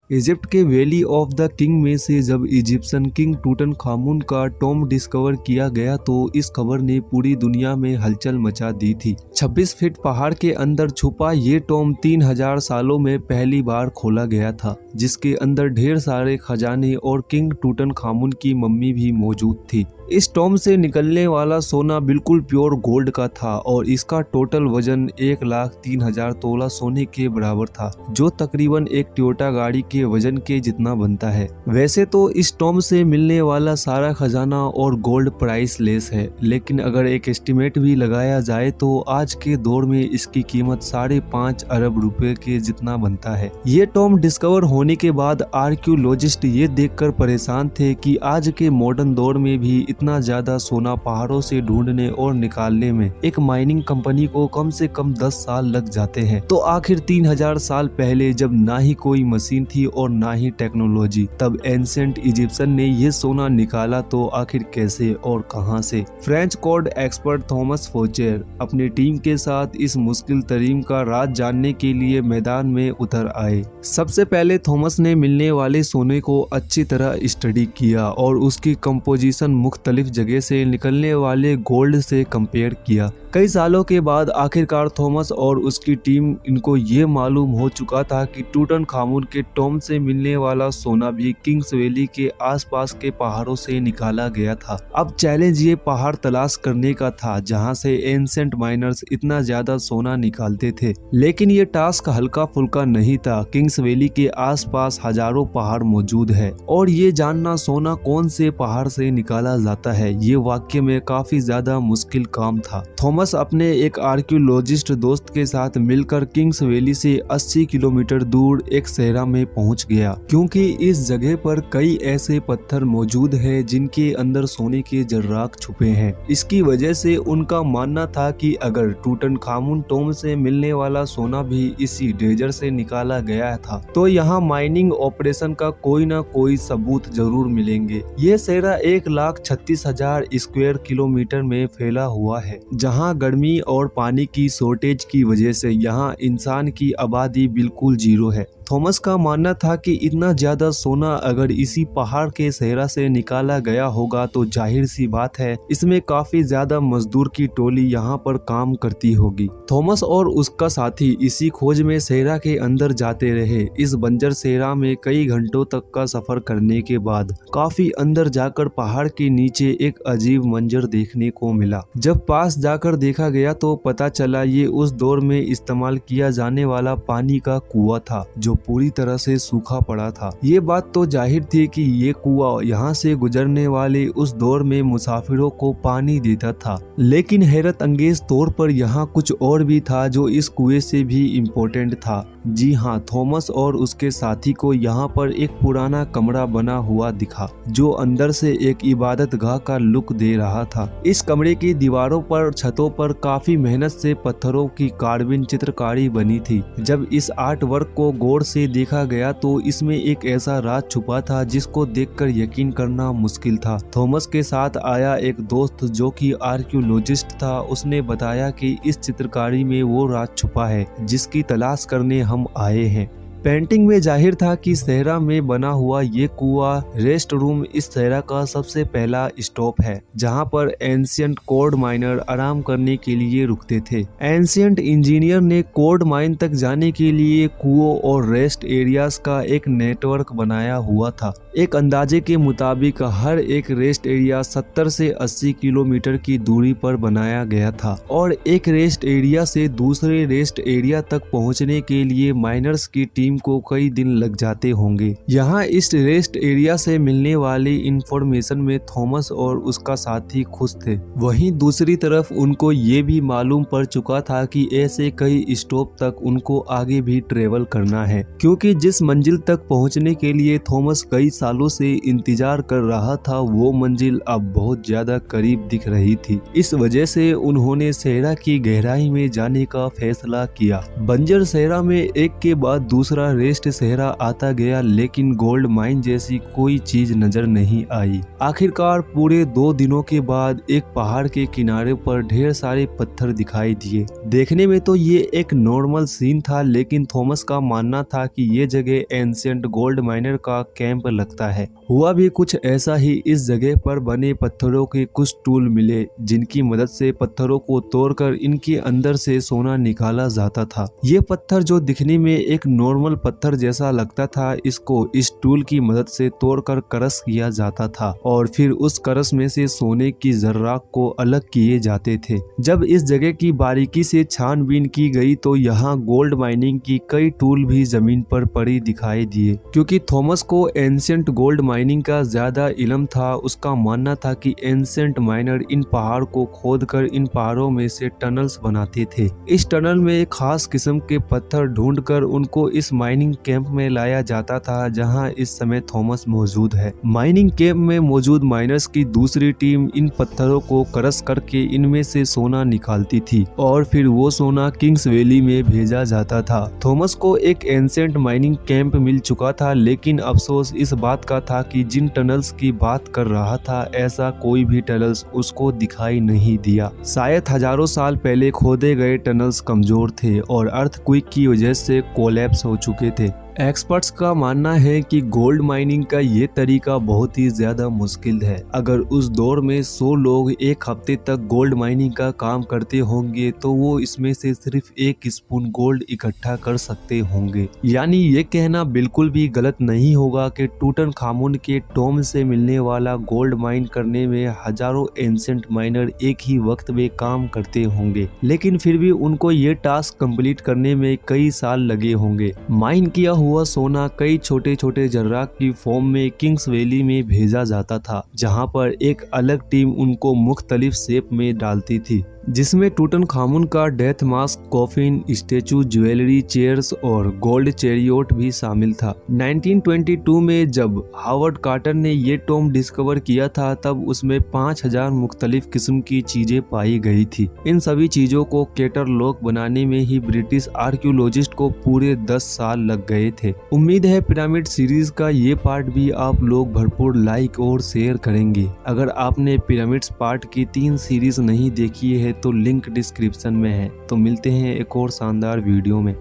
Egypt के valley of the king में से जब इजिप्शियन किंग टूटनखामुन का टॉम डिस्कवर किया गया तो इस खबर ने पूरी दुनिया में हलचल मचा दी थी। 26 फीट पहाड़ के अंदर छुपा ये टॉम 3000 सालों में पहली बार खोला गया था, जिसके अंदर ढेर सारे खजाने और किंग टूटनखामुन की मम्मी भी मौजूद थी। इस टॉम से निकलने वाला सोना बिल्कुल प्योर गोल्ड का था और इसका टोटल वजन 1,03,000 तोला सोने के बराबर था, जो तकरीबन एक टोयोटा गाड़ी के वजन के जितना बनता है। वैसे तो इस टॉम से मिलने वाला सारा खजाना और गोल्ड प्राइस लेस है, लेकिन अगर एक एस्टिमेट भी लगाया जाए तो आज के दौर में इसकी कीमत 5.5 अरब रुपए के जितना बनता है। ये टॉम डिस्कवर होने के बाद आर्कियोलॉजिस्ट ये देखकर परेशान थे कि आज के मॉडर्न दौर में भी इतना ज्यादा सोना पहाड़ों से ढूंढने और निकालने में एक माइनिंग कंपनी को कम से कम 10 साल लग जाते हैं। तो आखिर 3000 साल पहले, जब ना ही कोई मशीन थी और ना ही टेक्नोलॉजी, तब एंशिएंट इजिप्शियन ने ये सोना निकाला तो आखिर कैसे और कहां से? फ्रेंच कोड एक्सपर्ट थॉमस फोचेर अपनी टीम के साथ इस मुश्किल तरीन का राज जानने के लिए मैदान में उतर आए। सबसे पहले थॉमस ने मिलने वाले सोने को अच्छी तरह स्टडी किया और उसकी कंपोजिशन मुख्तलिफ जगह से निकलने वाले गोल्ड से कंपेयर किया। कई सालों के बाद आखिरकार थॉमस और उसकी टीम इनको ये मालूम हो चुका था कि टूटनखामुन के टॉम से मिलने वाला सोना भी किंग्स वैली के आसपास के पहाड़ों से निकाला गया था। अब चैलेंज ये पहाड़ तलाश करने का था जहां से एंशिएंट माइनर्स इतना ज्यादा सोना निकालते थे। लेकिन ये टास्क हल्का फुल्का नहीं था। किंग्स वैली के आसपास हजारों पहाड़ मौजूद है और ये जानना सोना कौन से पहाड़ से निकाला जाता है, ये वाकई में काफी ज्यादा मुश्किल काम था। थॉमस अपने एक आर्कियोलॉजिस्ट दोस्त के साथ मिलकर किंग्स वैली से 80 किलोमीटर दूर एक सहरा में पहुंच गया, क्योंकि इस जगह पर कई ऐसे पत्थर मौजूद हैं जिनके अंदर सोने के जर्राक छुपे हैं। इसकी वजह से उनका मानना था कि अगर टूटनखामुन टॉम से मिलने वाला सोना भी इसी डेजर्ट से निकाला गया था तो यहाँ माइनिंग ऑपरेशन का कोई ना कोई सबूत जरूर मिलेंगे। ये सहरा 1,36,000 स्क्वायर किलोमीटर में फैला हुआ है, जहाँ गर्मी और पानी की शॉर्टेज की वजह से यहाँ इंसान की आबादी बिल्कुल जीरो है। थॉमस का मानना था कि इतना ज्यादा सोना अगर इसी पहाड़ के सहरा से निकाला गया होगा तो जाहिर सी बात है इसमें काफी ज्यादा मजदूर की टोली यहाँ पर काम करती होगी। थॉमस और उसका साथी इसी खोज में सहरा के अंदर जाते रहे। इस बंजर सहरा में कई घंटों तक का सफर करने के बाद काफी अंदर जाकर पहाड़ के नीचे एक अजीब मंजर देखने को मिला। जब पास जाकर देखा गया तो पता चला ये उस दौर में इस्तेमाल किया जाने वाला पानी का कुआं था जो पूरी तरह से सूखा पड़ा था। ये बात तो जाहिर थी कि ये कुआं यहाँ से गुजरने वाले उस दौर में मुसाफिरों को पानी देता था। लेकिन हैरत अंगेज तौर पर यहाँ कुछ और भी था जो इस कुएं से भी इम्पोर्टेंट था। जी हाँ, थॉमस और उसके साथी को यहाँ पर एक पुराना कमरा बना हुआ दिखा जो अंदर से एक इबादत गाह का लुक दे रहा था। इस कमरे की दीवारों पर, छतों पर काफी मेहनत से पत्थरों की कार्विन चित्रकारी बनी थी। जब इस आर्ट वर्क को गौर से देखा गया तो इसमें एक ऐसा राज छुपा था जिसको देखकर यकीन करना मुश्किल था। थॉमस के साथ आया एक दोस्त जो कि आर्कियोलॉजिस्ट था, उसने बताया कि इस चित्रकारी में वो राज छुपा है जिसकी तलाश करने हम आए हैं। पेंटिंग में जाहिर था कि सहरा में बना हुआ ये कुआं रेस्ट रूम इस सहरा का सबसे पहला स्टॉप है, जहां पर एंशिएंट कोड माइनर आराम करने के लिए रुकते थे। एंशिएंट इंजीनियर ने कोड माइन तक जाने के लिए कुओं और रेस्ट एरियाज का एक नेटवर्क बनाया हुआ था। एक अंदाजे के मुताबिक हर एक रेस्ट एरिया 70 से 80 किलोमीटर की दूरी पर बनाया गया था और एक रेस्ट एरिया से दूसरे रेस्ट एरिया तक पहुंचने के लिए माइनर्स की टीम को कई दिन लग जाते होंगे। यहाँ इस रेस्ट एरिया से मिलने वाली इंफॉर्मेशन में थॉमस और उसका साथी खुश थे। वहीं दूसरी तरफ उनको ये भी मालूम पड़ चुका था कि ऐसे कई स्टॉप तक उनको आगे भी ट्रेवल करना है, क्योंकि जिस मंजिल तक पहुंचने के लिए थॉमस कई सालों से इंतजार कर रहा था वो मंजिल अब बहुत ज्यादा करीब दिख रही थी। इस वजह से उन्होंने सहरा की गहराई में जाने का फैसला किया। बंजर सहरा में एक के बाद दूसरा दूसरा रेस्ट सहरा आता गया, लेकिन गोल्ड माइन जैसी कोई चीज नजर नहीं आई। आखिरकार पूरे 2 दिनों के बाद एक पहाड़ के किनारे पर ढेर सारे पत्थर दिखाई दिए। देखने में तो ये एक नॉर्मल सीन था, लेकिन थॉमस का मानना था कि ये जगह एंशिएंट गोल्ड माइनर का कैंप लगता है। हुआ भी कुछ ऐसा ही। इस जगह पर बने पत्थरों के कुछ टूल मिले, जिनकी मदद से पत्थरों को तोड़कर इनके अंदर से सोना निकाला जाता था। ये पत्थर जो दिखने में एक नॉर्मल पत्थर जैसा लगता था, इसको इस टूल की मदद से तोड़कर क्रश किया जाता था और फिर उस क्रश में से सोने की जर्राक को अलग किए जाते थे। जब इस जगह की बारीकी से छानबीन की गई तो यहाँ गोल्ड माइनिंग की कई टूल भी जमीन पर पड़ी दिखाई दिए। क्योंकि थॉमस को एंशिएंट गोल्ड माइनिंग का ज्यादा इल्म था, उसका मानना था कि एंशिएंट माइनर इन पहाड़ को खोदकर इन पहाड़ों में से टनल्स बनाते थे। इस टनल में एक खास किस्म के पत्थर ढूंढकर उनको इस माइनिंग कैंप में लाया जाता था, जहां इस समय थॉमस मौजूद है। माइनिंग कैंप में मौजूद माइनर्स की दूसरी टीम इन पत्थरों को क्रश करके इनमें से सोना निकालती थी और फिर वो सोना किंग्स वैली में भेजा जाता था। थॉमस को एक एंशिएंट माइनिंग कैंप मिल चुका था, लेकिन अफसोस इस बात का था कि जिन टनल्स की बात कर रहा था, ऐसा कोई भी टनल्स उसको दिखाई नहीं दिया। शायद हजारों साल पहले खोदे गए टनल्स कमजोर थे और अर्थक्वेक की वजह से कोलैप्स हो चुके थे। एक्सपर्ट्स का मानना है कि गोल्ड माइनिंग का ये तरीका बहुत ही ज्यादा मुश्किल है। अगर उस दौर में 100 लोग एक हफ्ते तक गोल्ड माइनिंग का काम करते होंगे तो वो इसमें से सिर्फ 1 स्पून गोल्ड इकट्ठा कर सकते होंगे। यानी ये कहना बिल्कुल भी गलत नहीं होगा कि टूटनखामुन के टॉम से मिलने वाला गोल्ड माइन करने में हजारों एंशिएंट माइनर एक ही वक्त में काम करते होंगे, लेकिन फिर भी उनको ये टास्क कंप्लीट करने में कई साल लगे होंगे। माइन किया हुआ सोना कई छोटे छोटे जर्राक की फॉर्म में किंग्स वैली में भेजा जाता था, जहां पर एक अलग टीम उनको मुख्तलिफ शेप में डालती थी, जिसमें टूटनखामुन का death mask, coffin, statue, jewellery, chairs और गोल्ड चैरियट भी शामिल था। 1922 में जब हावर्ड कार्टर ने ये टॉम डिस्कवर किया था, तब उसमें 5000 मुख्तलिफ किस्म की चीजें पाई गई थी। इन सभी चीजों को कैटरलॉग बनाने में ही ब्रिटिश आर्कियोलॉजिस्ट को पूरे 10 साल लग गए थे। उम्मीद है पिरामिड सीरीज का ये पार्ट भी आप लोग भरपूर लाइक और शेयर करेंगे। अगर आपने पिरामिड्स पार्ट की 3 सीरीज नहीं देखी है तो लिंक डिस्क्रिप्शन में है। तो मिलते हैं एक और शानदार वीडियो में।